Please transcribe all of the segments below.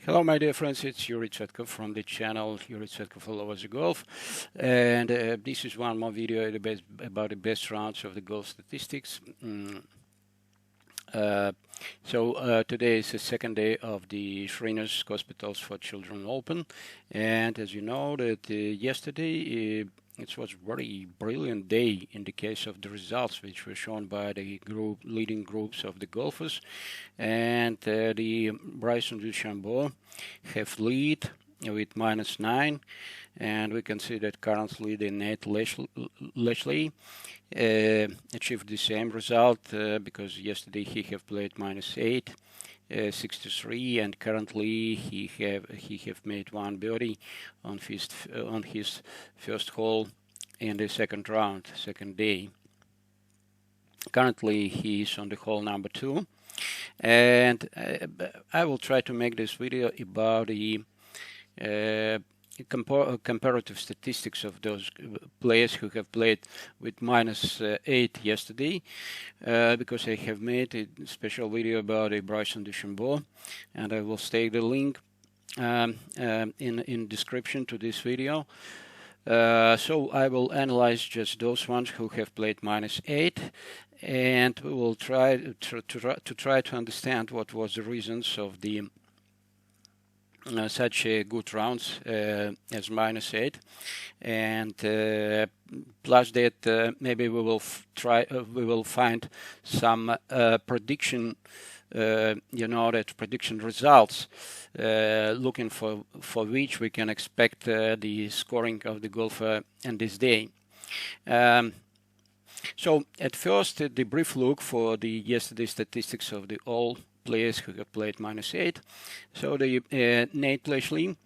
Hello, my dear friends. It's Yuri Tvetkov from the channel Yuri Tvetkov All Over the Golf, and this is one more video about the best rounds of the golf statistics. Today is the second day of the Shriners Hospitals for Children Open, and as you know that yesterday it was very brilliant day in the case of the results which were shown by the leading groups of the golfers, and the Bryson DeChambeau have lead with -9, and we can see that currently the Nate Lashley achieved the same result because yesterday he have played -8, 63, and currently he have made one birdie on his first hole in the second round, second day. Currently he is on the hole number 2, and I will try to make this video about the comparative statistics of those players who have played with -8 yesterday, because I have made a special video about a Bryson DeChambeau, and I will stake the link in description to this video. So I will analyze just those ones who have played -8, and we will try to understand what was the reasons of the such good rounds as -8, and plus that maybe we will find some prediction prediction results, looking for which we can expect the scoring of the golfer on this day. So at first, the brief look for the yesterday statistics of the all players who have played -8. So the Nate Lashley,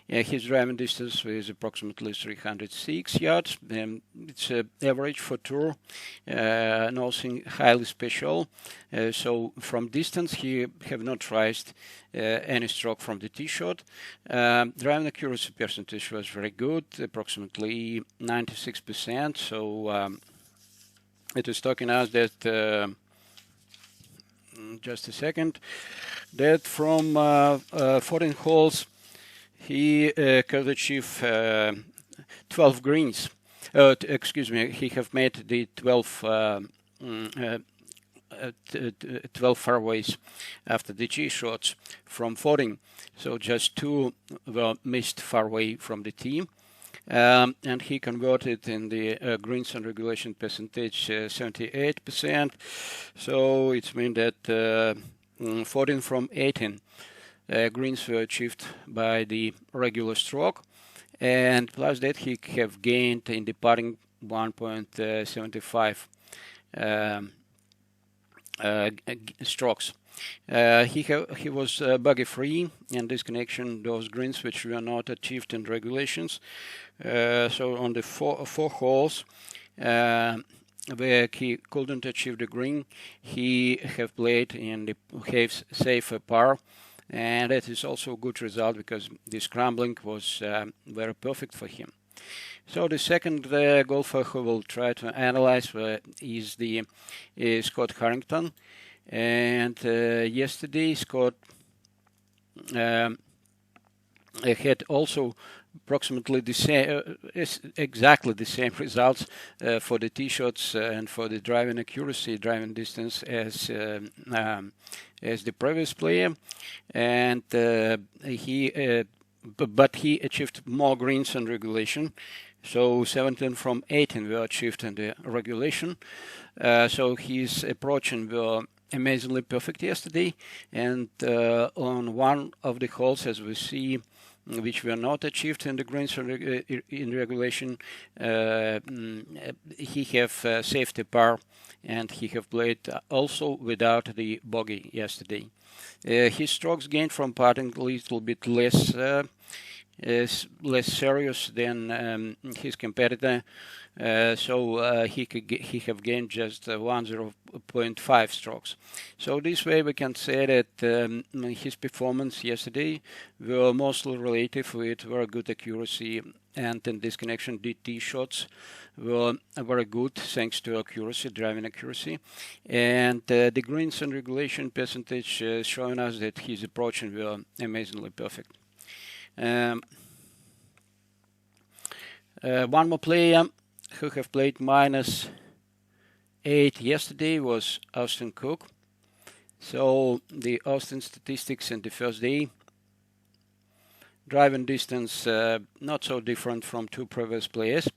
his driving distance is approximately 306 yards. It's average for tour, nothing highly special. So from distance, he have not raised any stroke from the tee shot. Driving accuracy percentage was very good, approximately 96%. So it is talking us that just a second, that from 14 holes he could achieve 12 greens. Excuse me, he have made the 12 fairways after the tee shots from 14. So just 2 were missed fairway from the tee. And he converted in the greens and regulation percentage 78%. So it means that 14 from 18 greens were achieved by the regular stroke, and plus that he have gained in the putting 1.75 strokes. He was bogey free in this connection, those greens which were not achieved in regulations. So on the four holes where he couldn't achieve the green, he have played in the safe par, and that is also a good result because the scrambling was very perfect for him. So the second golfer who will try to analyze is Scott Harrington. And yesterday Scott had also approximately the same, exactly the same results for the tee shots and for the driving accuracy, driving distance as the previous player, and but he achieved more greens in regulation. So 17 from 18 were achieved in the regulation. So his approaching were amazingly perfect yesterday, and on one of the holes, as we see, which were not achieved in the greens in regulation, he have saved a par, and he have played also without the bogey yesterday. His strokes gained from putting a little bit less is less serious than his competitor. He have gained just 0.5 strokes. So this way we can say that his performance yesterday were mostly relative with very good accuracy, and in this connection the tee shots were very good thanks to accuracy, driving accuracy, and the greens and regulation percentage showing us that his approaching were amazingly perfect. One more player who have played -8 yesterday was Austin Cook. So the Austin statistics in the first day: driving distance not so different from two previous players.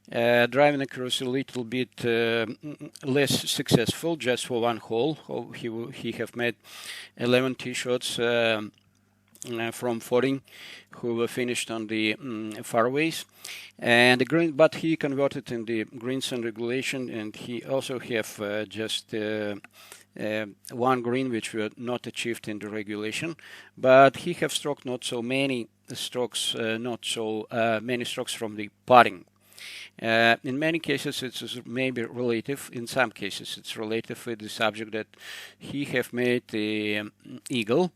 Driving accuracy a little bit less successful, just for one hole. He have made 11 tee shots from 14, who were finished on the fairways, and the green. But he converted in the greens and regulation, and he also have just one green which were not achieved in the regulation. But he have struck not so many strokes, many strokes from the putting. In many cases it's maybe relative. In some cases it's relative with the subject that he have made the eagle.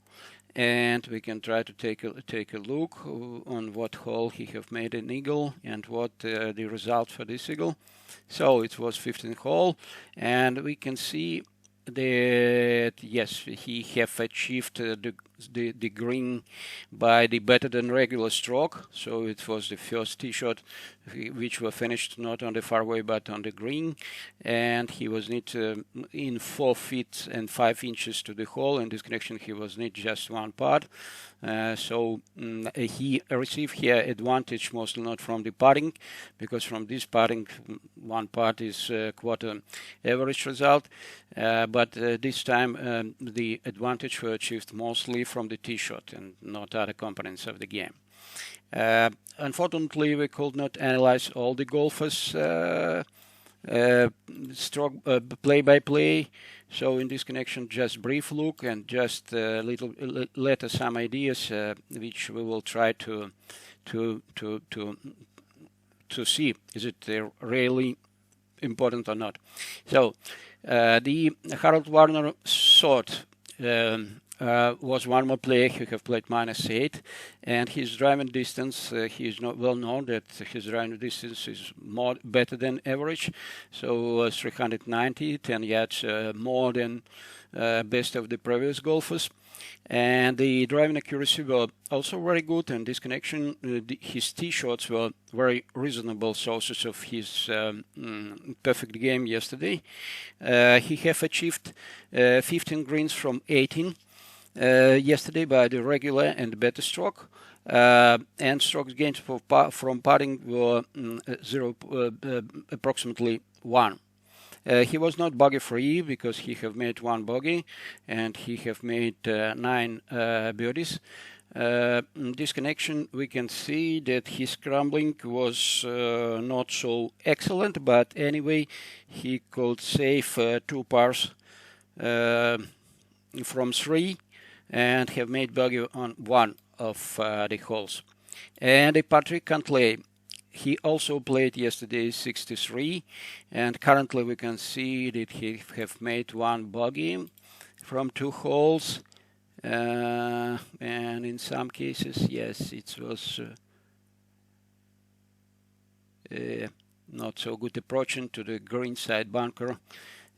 And we can try to take a look on what hole he have made an eagle and what the result for this eagle. So it was 15th hole, and we can see that yes, he have achieved the green by the better than regular stroke. So it was the first tee shot which were finished not on the fairway but on the green, and he was need in 4 feet and 5 inches to the hole. In this connection he was need just one putt. He received here advantage mostly not from the putting, because from this putting one putt is quarter average result, but this time the advantage were achieved mostly from the tee shot and not other components of the game. Unfortunately, we could not analyze all the golfers stroke play by play. So in this connection, just brief look and just let some ideas which we will try to see is it really important or not. So the Harold Warner thought was one more player who have played -8, and his driving distance, he is not well known that his driving distance is better than average, so 390, 10 yards more than best of the previous golfers. And the driving accuracy were also very good, and this connection, his tee shots were very reasonable sources of his perfect game yesterday. He have achieved 15 greens from 18 yesterday by the regular and better stroke, and strokes gained from putting were approximately 1. He was not bogey free because he have made 1 bogey and he have made 9 birdies. In this connection we can see that his scrambling was not so excellent, but anyway he could save 2 pars from 3 and have made bogey on 1 of the holes. And Patrick Cantlay, he also played yesterday 63, and currently we can see that he have made 1 bogey from 2 holes, and in some cases, yes, it was not so good approaching to the green side bunker,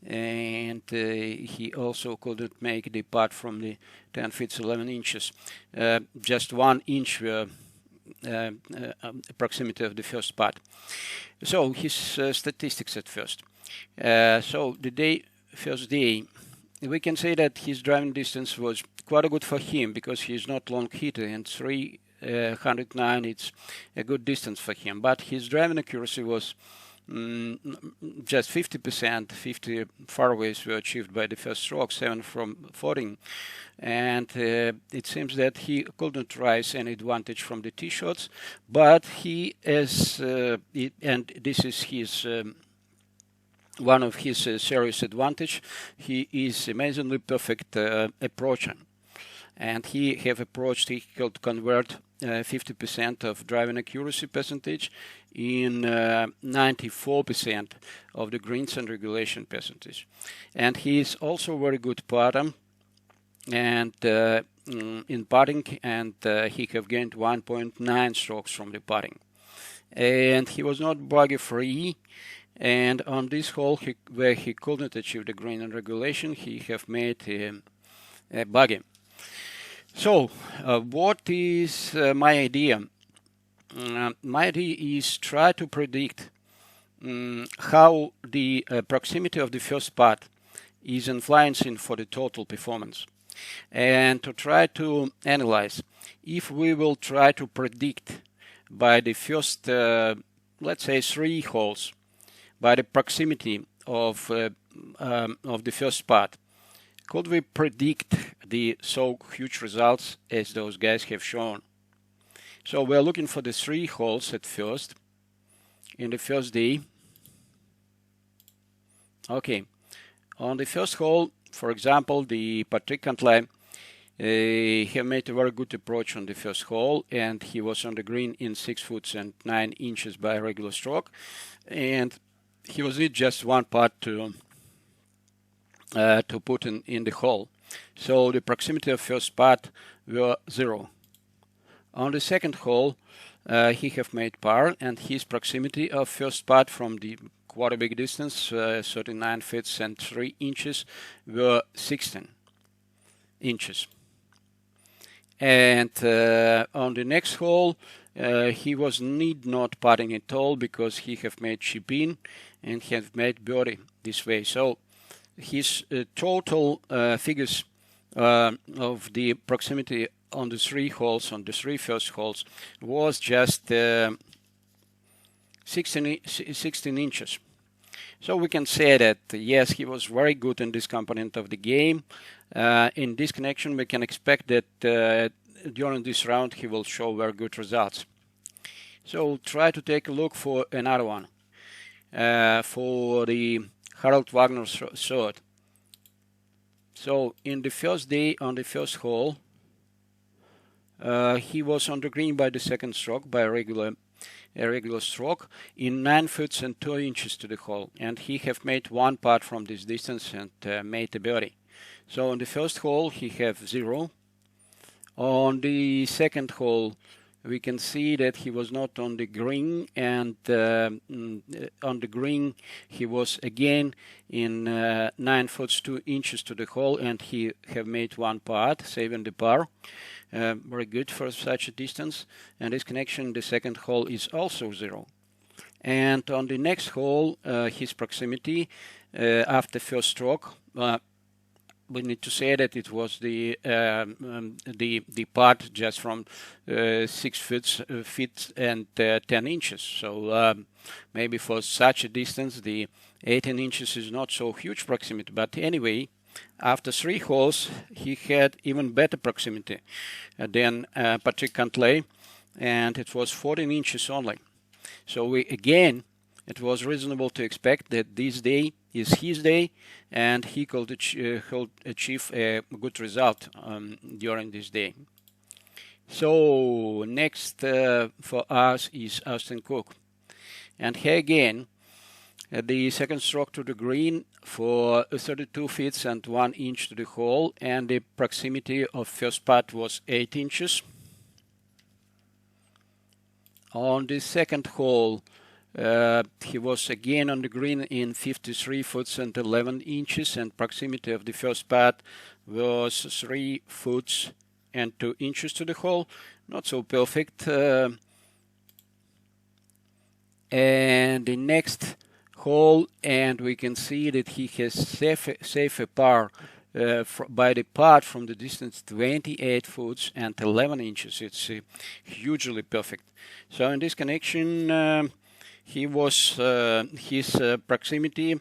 and he also couldn't make the putt from the 10 feet 11 inches. Just 1 inch proximity of the first putt. So his statistics at first. So the first day, we can say that his driving distance was quite good for him because he is not long hitter, and 309 it's a good distance for him. But his driving accuracy was just 50%. 50 fairways were achieved by the first stroke, 7 from 14, and it seems that he couldn't rise any advantage from the tee shots, but he is and this is his one of his serious advantage. He is amazingly perfect approaching. and he could convert 50% of driving accuracy percentage in 94% of the greens and regulation percentage. And he is also very good putter and in putting, and he have gained 1.9 strokes from the putting. And he was not bogey free, and on this hole where he couldn't achieve the green and regulation, he have made a bogey. So what is my idea? My idea is try to predict how the proximity of the first putt is influencing for the total performance, and to try to analyze if we will try to predict by the first, let's say, 3 holes, by the proximity of the first putt, could we predict the so huge results as those guys have shown? So we're looking for the 3 holes at first in the first day. Okay, on the first hole, for example, the Patrick Cantlay, he made a very good approach on the first hole, and he was on the green in 6 foot and 9 inches by regular stroke, and he was need just 1 putt to put in the hole. So the proximity of first putt were 0. On the second hole, he have made par, and his proximity of first putt from the quarter big distance, 39 feet and 3 inches, were 16 inches. And on the next hole, he was need not putting at all because he have made chip in and have made birdie this way. So his total figures of the proximity on the 3 holes, on the 3 first holes, was just 16 inches. So we can say that yes, he was very good in this component of the game. In this connection, we can expect that during this round he will show very good results. So try to take a look for another one, for the Harold Wagner third. So in the first day, on the first hole, he was on the green by the second stroke, by a regular stroke, in 9 foot and 2 inches to the hole, and he have made 1 putt from this distance and made a birdie. So on the first hole he have 0. On the second hole we can see that he was not on the green, and on the green he was again in 9 foot 2 inches to the hole, and he have made 1 putt, saving the par. Very good for such a distance. And this connection, the second hole, is also 0. And on the next hole, his proximity after first stroke, we need to say that it was the putt just from 6 feet and 10 inches. So maybe for such a distance, the 18 inches is not so huge proximity. But anyway, after 3 holes, he had even better proximity than Patrick Cantlay, and it was 14 inches only. So again, it was reasonable to expect that this day is his day, and he could achieve a good result during this day. So next for us is Austin Cook, and here again, the second stroke to the green for 32 feet and 1 inch to the hole, and the proximity of first putt was 8 inches. On the second hole, he was again on the green in 53 foot and 11 inches, and proximity of the first putt was 3 foot and 2 inches to the hole. Not so perfect. And the next hole, and we can see that he has saved a par by the putt from the distance 28 foot and 11 inches. It's hugely perfect. So in this connection, he was his proximity,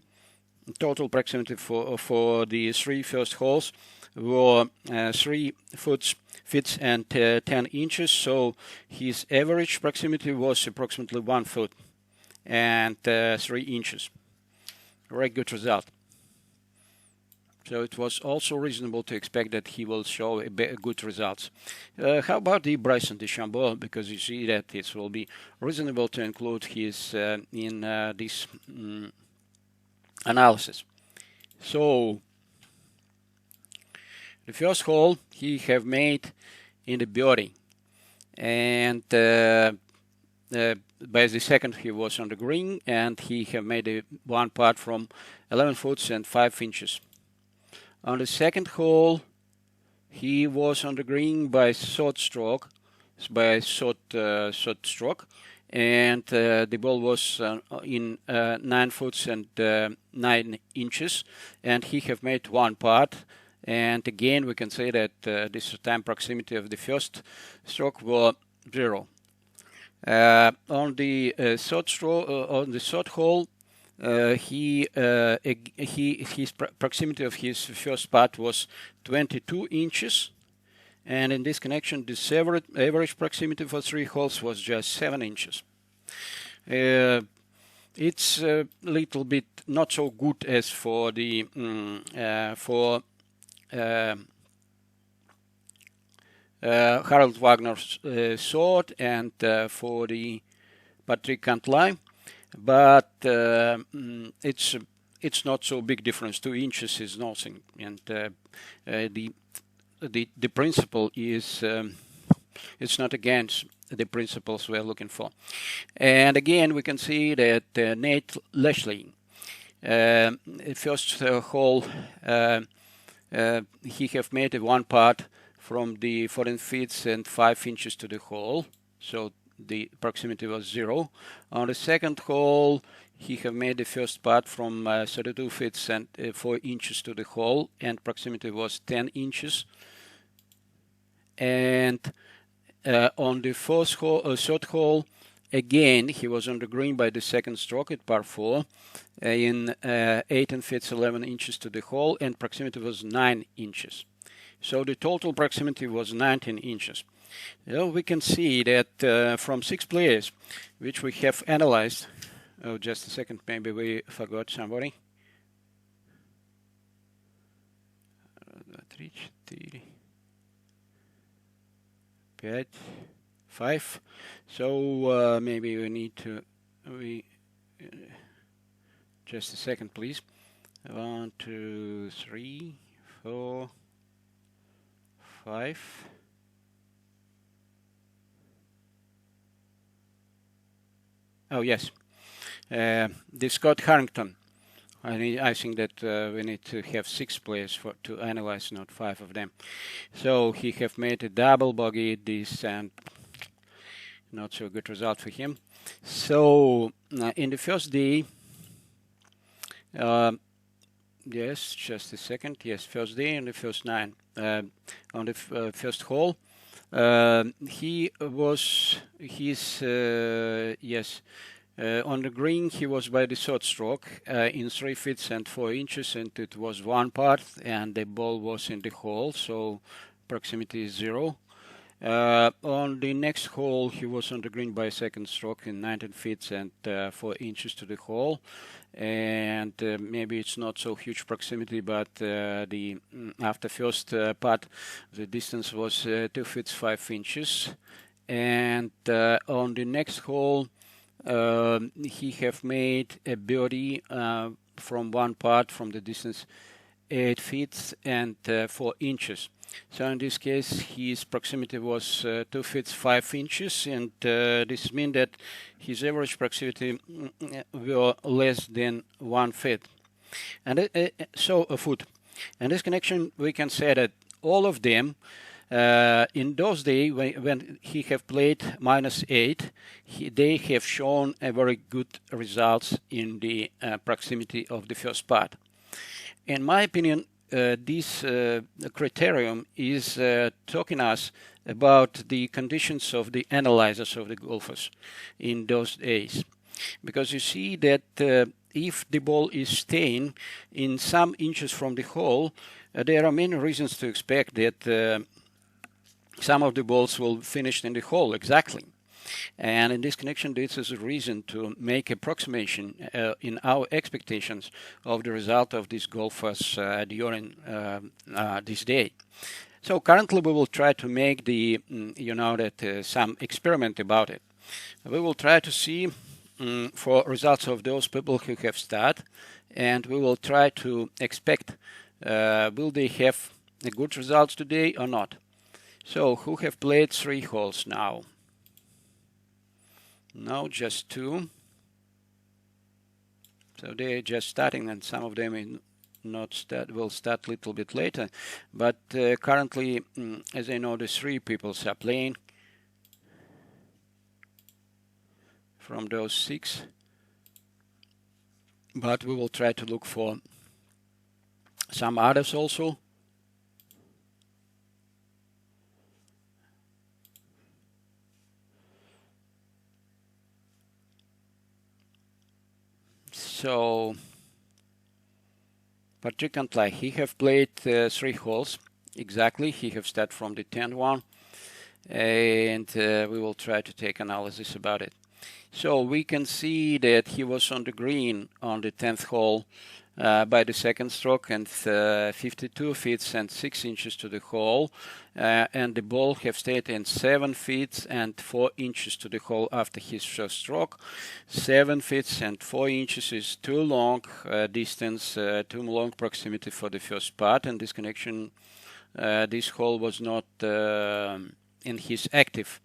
total proximity for the 3 first holes were 3 feet and 10 inches. So his average proximity was approximately 1 foot and 3 inches. Very good result. So it was also reasonable to expect that he will show good results. How about the Bryson DeChambeau? Because you see that it will be reasonable to include his in this analysis. So the first hole he have made in the birdie, and by the second he was on the green, and he have made a one putt from 11 foot and 5 inches. On the second hole, he was on the green by short stroke, and the ball was in 9 foot and 9 inches, and he have made one putt. And again, we can say that this time proximity of the first stroke was 0. On the third hole, his proximity of his first putt was 22 inches, and in this connection, the average proximity for 3 holes was just 7 inches. It's a little bit not so good as for the Harold Wagner's third and for the Patrick Cantlay. But it's not so big difference. 2 inches is nothing, and the principle is it's not against the principles we're looking for. And again, we can see that Nate Lashley, first hole, he have made a one putt from the 14 feet and 5 inches to the hole, so the proximity was 0. On the second hole, he have made the first putt from 32 feet and 4 inches to the hole, and proximity was 10 inches. And on the third hole, again, he was on the green by the second stroke at par 4, in 18 feet 11 inches to the hole, and proximity was 9 inches. So the total proximity was 19 inches. We can see that from 6 players, which we have analyzed, just a second, maybe we forgot somebody. 3, 4, 5. So maybe we need to, just a second, please. 1, 2, 3, 4, 5. Oh yes, the Scott Harrington. I think that we need to have 6 players to analyze, not 5 of them. So he have made a double bogey this, and not so good result for him. So in the first day, yes, just a second. Yes, first day in the first 9 on the first hole. He was on the green. He was by the third stroke in 3 feet and 4 inches, and it was one putt, and the ball was in the hole, so proximity is 0. On the next hole, he was on the green by second stroke in 19 feet and 4 inches to the hole, and maybe it's not so huge proximity, but after first putt, the distance was 2 feet 5 inches, and on the next hole, he have made a birdie from one putt from the distance 8 feet and 4 inches. So in this case, his proximity was 2 feet 5 inches, and this means that his average proximity were less than 1 foot, and so a foot. In this connection, we can say that all of them, in those days when he have played -8, they have shown a very good results in the proximity of the first putt. In my opinion, this criterion is talking us about the conditions of the analyzers of the golfers in those days, because you see that if the ball is staying in some inches from the hole, there are many reasons to expect that some of the balls will finish in the hole exactly. And in this connection, this is a reason to make approximation in our expectations of the result of these golfers during this day. So currently we will try to make the, some experiment about it. We will try to see for results of those people who have started, and we will try to expect will they have a good results today or not. So who have played 3 holes now? No, just 2. So they're just starting, and some of them will start a little bit later. But currently, as I know, the 3 people are playing from those 6. But we will try to look for some others also. So Patrick Cantlay, he have played 3 holes exactly. He have started from the 10th one, and we will try to take analysis about it. So we can see that he was on the green on the 10th hole by the second stroke, and 52 feet and 6 inches to the hole, and the ball have stayed in 7 feet and 4 inches to the hole after his first stroke. 7 feet and 4 inches is too long distance, too long proximity for the first part, and this connection, this hole was not in his active.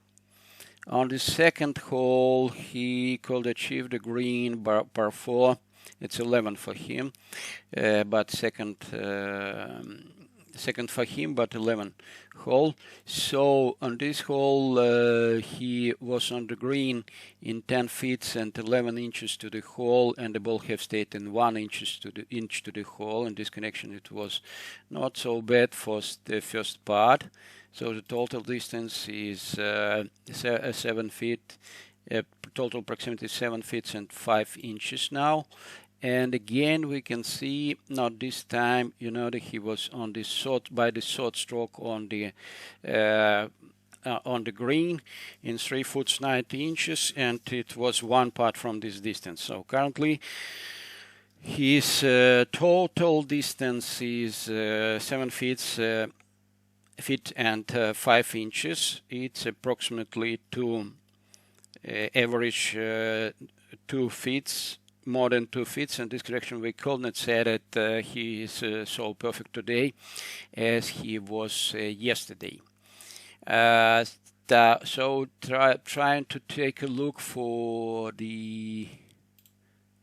On the second hole, he could achieve the green par 4. It's 11 for him, but second for him, but 11 hole. So on this hole, he was on the green in 10 feet and 11 inches to the hole, and the ball have stayed in 1 inch to the hole. In this connection, it was not so bad for the first part. So the total distance is 7 feet. Total proximity 7 feet and 5 inches now. And again, we can see, not this time, that he was on the by the short stroke on the green in 3 foot 90 inches, and it was 1 part from this distance. So currently, his total distance is 7 feet and 5 inches. It's approximately average 2 feet. More than 2 feet. In this correction, we could not say that he is so perfect today as he was yesterday. So trying to take a look for the,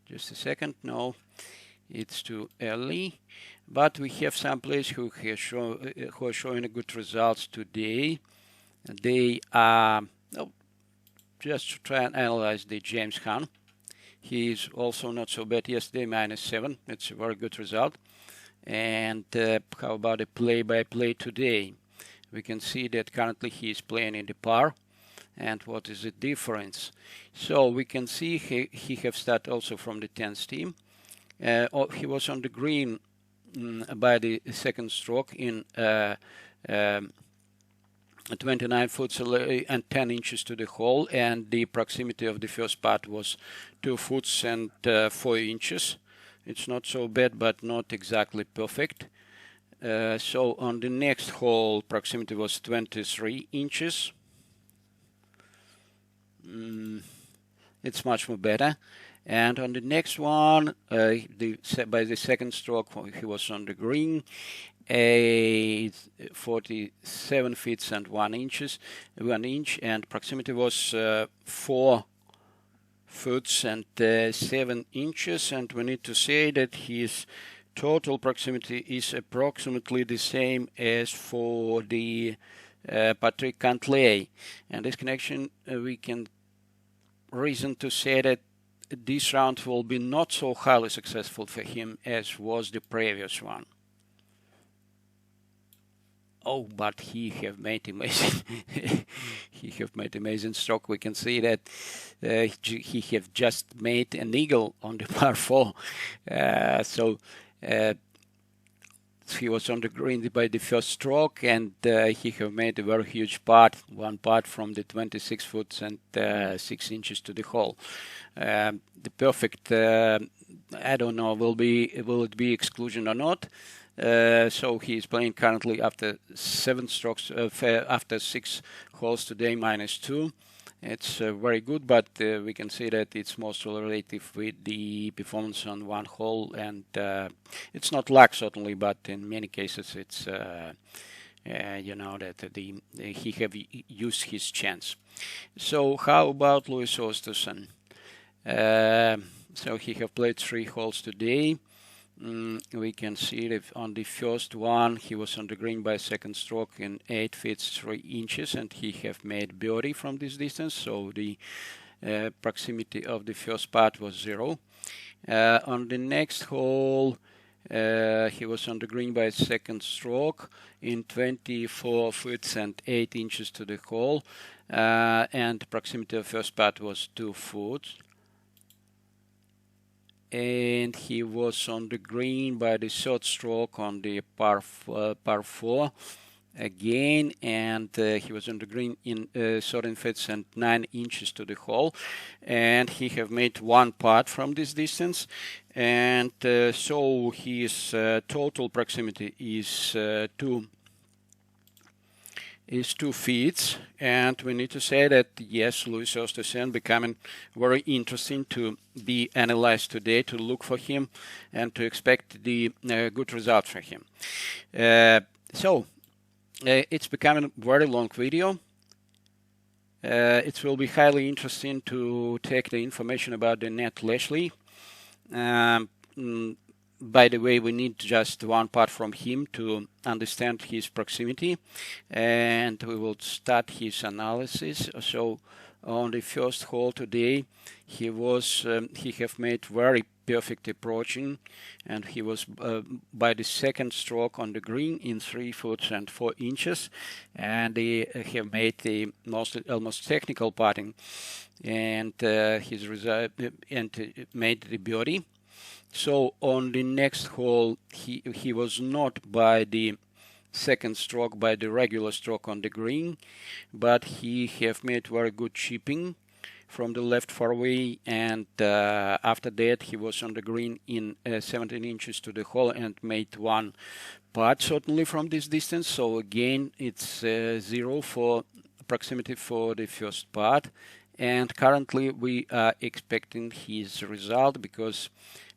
just a second, no, it's too early. But we have some players who are showing good results today. They are, just to try and analyze the James Hahn. He is also not so bad yesterday, -7. It's a very good result. And how about a play-by-play today? We can see that currently he is playing in the par. And what is the difference? So we can see he have started also from the 10th team. He was on the green by the second stroke in 29 foot and 10 inches to the hole, and the proximity of the first part was 2 foot and 4 inches. It's not so bad, but not exactly perfect. So on the next hole, proximity was 23 inches. It's much more better. And on the next one, by the second stroke, he was on the green. 47 feet and 1 inch, and proximity was 4 foot and 7 inches. And we need to say that his total proximity is approximately the same as for the Patrick Cantlay. And this connection, we can reason to say that this round will be not so highly successful for him as was the previous one. Oh, but he have made amazing. He have made amazing stroke. We can see that he have just made an eagle on the par 4. So he was on the green by the first stroke, and he have made a very huge putt, one putt from the 26 foot and 6 inches to the hole. The perfect, I don't know, will it be exclusion or not? So he is playing currently after 7 strokes, after 6 holes today, -2. It's very good, but we can see that it's mostly relative with the performance on one hole, and it's not luck certainly, but in many cases it's you know that he have used his chance. So how about Louis Oosthuizen? So he have played 3 holes today. We can see that on the first one he was on the green by second stroke in 8 feet 3 inches, and he have made birdie from this distance, so the proximity of the first putt was 0. On the next hole he was on the green by second stroke in 24 feet and 8 inches to the hole, and the proximity of first putt was 2 foot. And he was on the green by the third stroke on the par 4 again, and he was on the green in 13 feet and 9 inches to the hole, and he have made 1 putt from this distance, and so his total proximity is 2 feet, and we need to say that yes, Louis Oosthuizen becoming very interesting to be analyzed today, to look for him and to expect the good results for him. So it's becoming a very long video. It will be highly interesting to take the information about the Ned Lashley. By the way, we need just 1 part from him to understand his proximity, and we will start his analysis. So on the first hole today, he have made very perfect approaching, and he was by the second stroke on the green in 3 foot and 4 inches, and he have made the almost technical putting, and his result and made the birdie. So on the next hole, he was not by the second stroke, by the regular stroke on the green, but he have made very good chipping from the left fairway, and after that he was on the green in 17 inches to the hole and made 1 putt certainly from this distance. So again it's 0 for proximity for the first putt, and currently we are expecting his result, because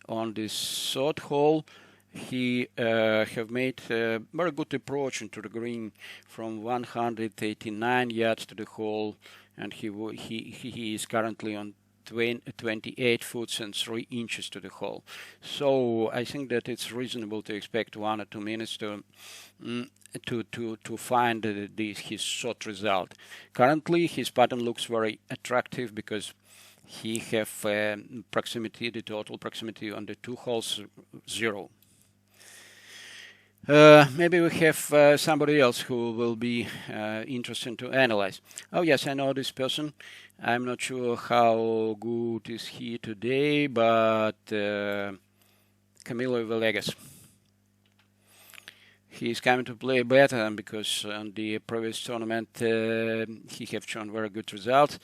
on this third hole he have made a very good approach into the green from 189 yards to the hole, and he is currently on 28 foot and 3 inches to the hole. So I think that it's reasonable to expect 1 or 2 minutes to find his shot result. Currently his pattern looks very attractive, because he have proximity, the total proximity on the 2 holes 0. Maybe we have somebody else who will be interesting to analyze. Oh yes, I know this person. I'm not sure how good is he today, but Camilo Villegas. He is coming to play better, because on the previous tournament he have shown very good results,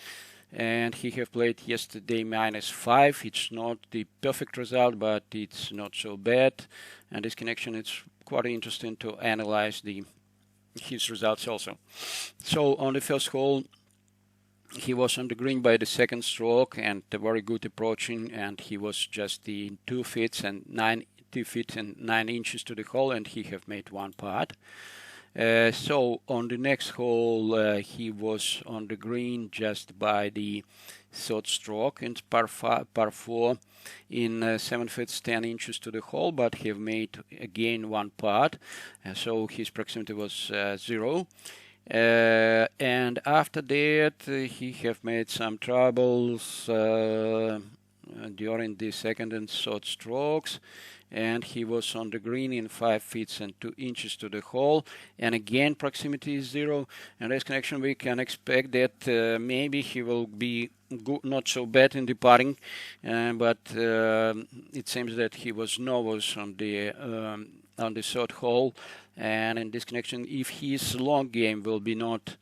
and he have played yesterday -5. It's not the perfect result, but it's not so bad, and this connection is quite interesting to analyze his results also. So on the first hole he was on the green by the second stroke, and a very good approaching, and he was just the 2 feet and 9 inches to the hole, and he have made 1 putt. So on the next hole he was on the green just by the third stroke in par 4 in 7 feet 10 inches to the hole, but he have made again 1 putt, so his proximity was 0. And after that he have made some troubles during the second and third strokes, and he was on the green in 5 feet and 2 inches to the hole, and again proximity is 0. And this connection we can expect that maybe he will be good, not so bad in the putting, but it seems that he was nervous on the on the third hole, and in this connection, if his long game will be not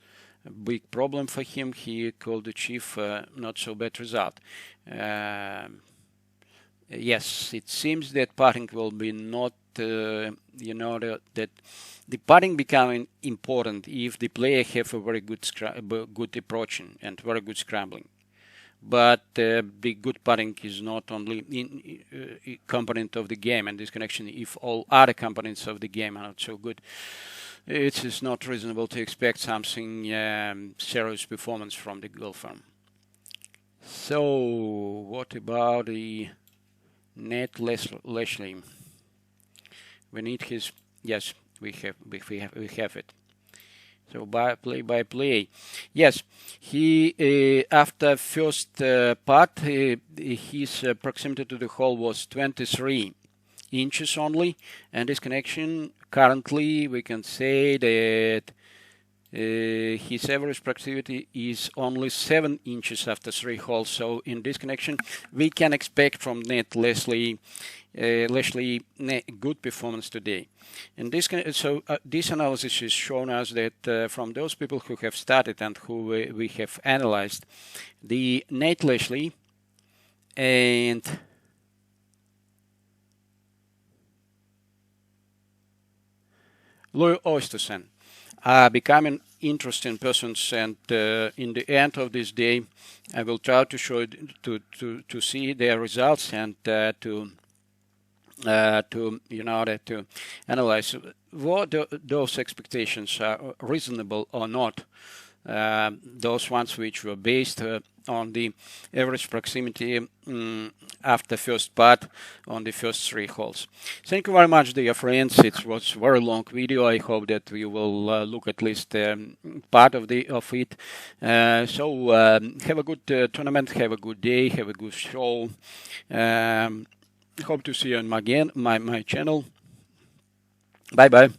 a big problem for him, he could achieve not so bad result. Yes, it seems that putting will be not, that the putting becoming important if the player have a very good approaching and very good scrambling. But the good putting is not only component of the game, and this connection, if all other components of the game are not so good, it is not reasonable to expect something serious performance from the golfer. So, what about the Ned Leslie? We need his. Yes, we have it. So by play. Yes, he after first putt, his proximity to the hole was 23 inches only, and this connection currently we can say that his average proximity is only 7 inches after 3 holes. So in this connection, we can expect from Ned Leslie good performance today. And this this analysis has shown us that from those people who have started and who we have analyzed, the Ned Leslie and Louis Oosthuizen are becoming interesting persons, and in the end of this day, I will try to show to see their results and to analyze what those expectations are reasonable or not. Those ones which were based on the average proximity after first putt on the first 3 holes. Thank you very much, dear friends. It was a very long video. I hope that we will look at least part of it. So have a good tournament, have a good day, have a good show. Hope to see you on my channel. Bye bye.